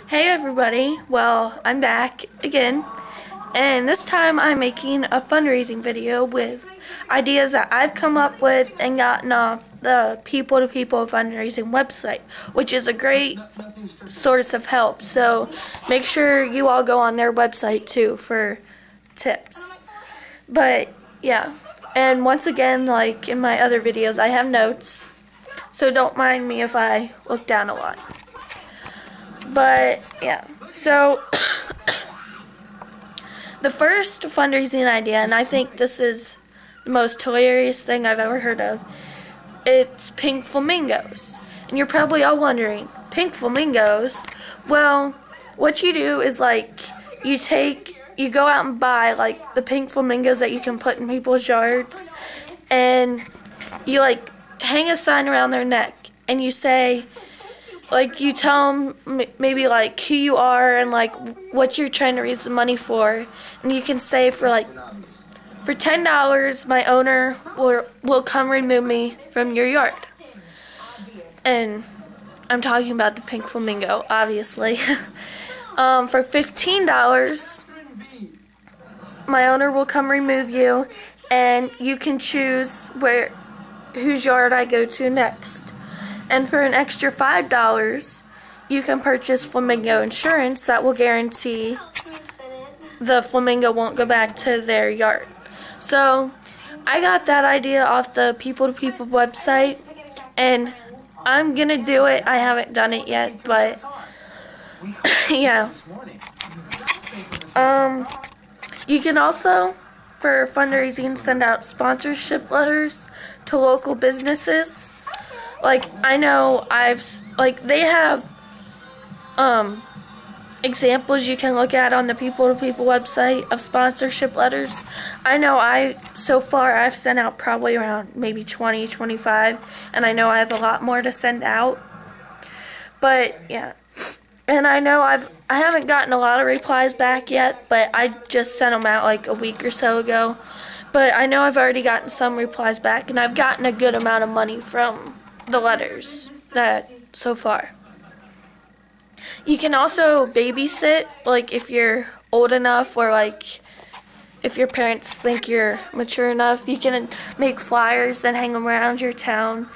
Hey everybody, well, I'm back again, and this time I'm making a fundraising video with ideas that I've come up with and gotten off the People to People fundraising website, which is a great source of help. So make sure you all go on their website too for tips. But yeah, and once again, like in my other videos, I have notes, so don't mind me if I look down a lot. But yeah, so the first fundraising idea, and I think this is the most hilarious thing I've ever heard of, it's pink flamingos. And you're probably all wondering, pink flamingos? Well, what you do is like you go out and buy like the pink flamingos that you can put in people's yards, and you like hang a sign around their neck, and you say, like, you tell them maybe like who you are and like what you're trying to raise the money for, and you can say for $10 my owner will come remove me from your yard. And I'm talking about the pink flamingo, obviously. For $15 my owner will come remove you, and you can choose whose yard I go to next. And for an extra $5, you can purchase flamingo insurance that will guarantee the flamingo won't go back to their yard. So I got that idea off the People to People website, and I'm gonna do it. I haven't done it yet, but yeah. You can also, for fundraising, send out sponsorship letters to local businesses. Like, I know they have examples you can look at on the People to People website of sponsorship letters. I know so far I've sent out probably around maybe 20, 25, and I know I have a lot more to send out. But yeah, and I know I haven't gotten a lot of replies back yet, but I just sent them out like a week or so ago. But I know I've already gotten some replies back, and I've gotten a good amount of money from the letters so far. You can also babysit, like if you're old enough, or like if your parents think you're mature enough. You can make flyers and hang them around your town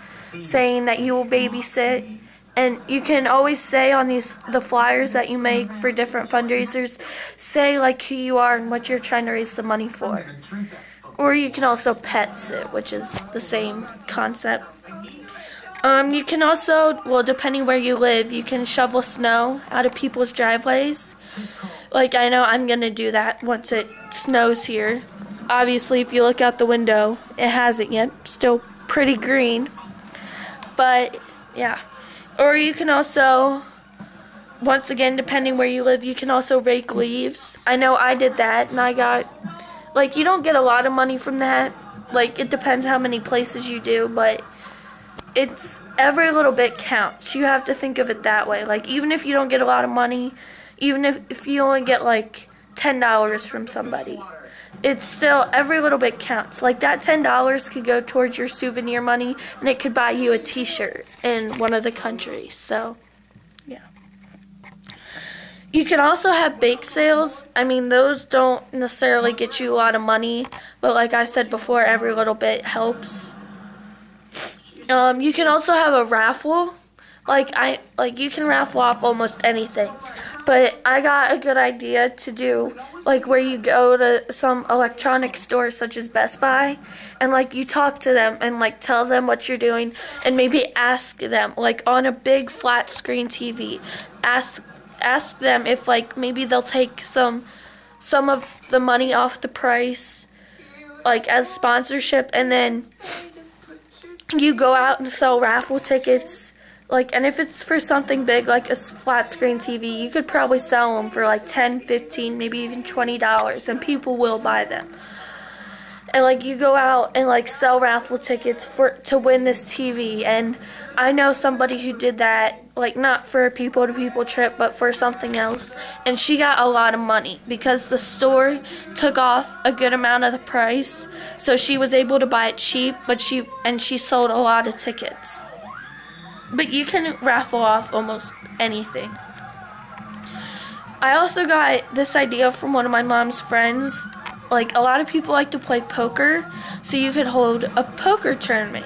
saying that you will babysit. And you can always say on the flyers that you make for different fundraisers, say like who you are and what you're trying to raise the money for. Or you can also pet sit, which is the same concept. You can also, well, depending where you live, you can shovel snow out of people's driveways. Like, I know I'm going to do that once it snows here. Obviously, if you look out the window, it hasn't yet. Still pretty green. But, yeah. Or you can also, once again, depending where you live, you can also rake leaves. I know I did that, and I got, like, you don't get a lot of money from that. Like, it depends how many places you do, but it's every little bit counts. You have to think of it that way. Like, even if you don't get a lot of money, even if you only get like $10 from somebody, it's still every little bit counts. Like, that $10 could go towards your souvenir money, and it could buy you a t-shirt in one of the countries. So yeah, you can also have bake sales. I mean, those don't necessarily get you a lot of money, but like I said before, every little bit helps. You can also have a raffle. You can raffle off almost anything. But I got a good idea to do, like, where you go to some electronic stores such as Best Buy, and like you talk to them and like tell them what you're doing, and maybe ask them, like, on a big flat screen TV, ask them if like maybe they'll take some of the money off the price, like as sponsorship, and then you go out and sell raffle tickets, like, and if it's for something big like a flat screen TV, you could probably sell them for like $10, $15, maybe even $20, and people will buy them. And like you go out and like sell raffle tickets to win this TV. And I know somebody who did that, like not for a People to People trip, but for something else, and she got a lot of money because the store took off a good amount of the price, so she was able to buy it cheap, but she sold a lot of tickets. But you can raffle off almost anything. I also got this idea from one of my mom's friends. Like, a lot of people like to play poker, so you could hold a poker tournament.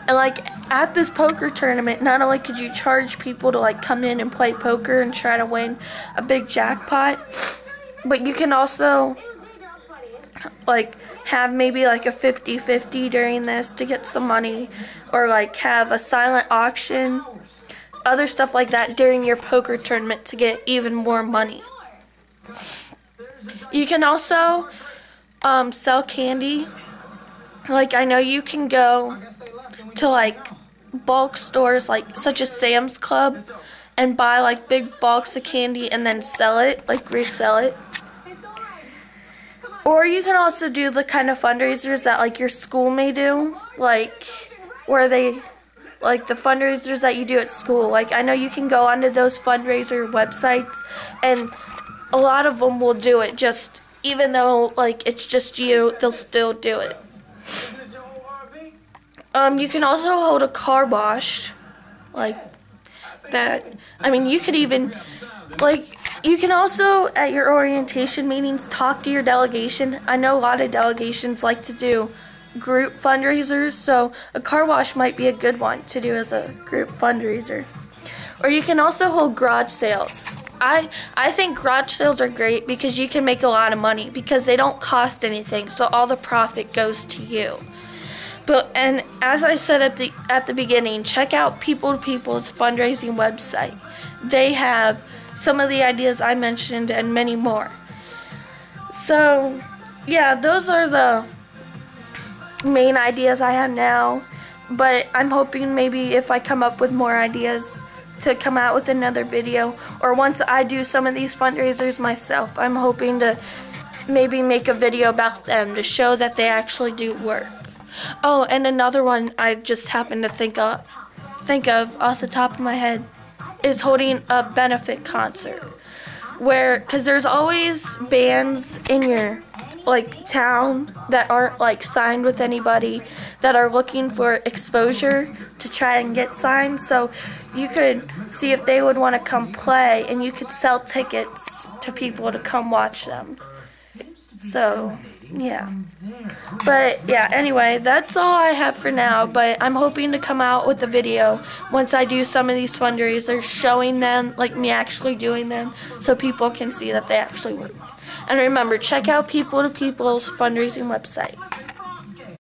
And like, at this poker tournament, not only could you charge people to like come in and play poker and try to win a big jackpot, but you can also like have maybe like a 50-50 during this to get some money, or like have a silent auction, other stuff like that during your poker tournament to get even more money. You can also sell candy. Like, I know you can go to like bulk stores like such as Sam's Club and buy like big bulks of candy and then sell it, like resell it. Or you can also do the kind of fundraisers that like your school may do, like where they, like the fundraisers that you do at school. Like, I know you can go onto those fundraiser websites and a lot of them will do it, just even though like it's just you, they'll still do it. You can also hold a car wash, like that. I mean, you could even, like, you can also, at your orientation meetings, talk to your delegation. I know a lot of delegations like to do group fundraisers, so a car wash might be a good one to do as a group fundraiser. Or you can also hold garage sales. I think garage sales are great because you can make a lot of money because they don't cost anything, so all the profit goes to you. And as I said at the beginning, check out People to People's fundraising website. They have some of the ideas I mentioned and many more. So, yeah, those are the main ideas I have now. But I'm hoping maybe if I come up with more ideas to come out with another video, or once I do some of these fundraisers myself, I'm hoping to maybe make a video about them to show that they actually do work. Oh, and another one I just happened to think of off the top of my head is holding a benefit concert, where, because there's always bands in your like town that aren't like signed with anybody, that are looking for exposure to try and get signed. So you could see if they would want to come play, and you could sell tickets to people to come watch them. So yeah. But yeah, anyway, that's all I have for now, but I'm hoping to come out with a video once I do some of these fundraisers, showing them, like me actually doing them, so people can see that they actually work. And remember, check out People to People's fundraising website.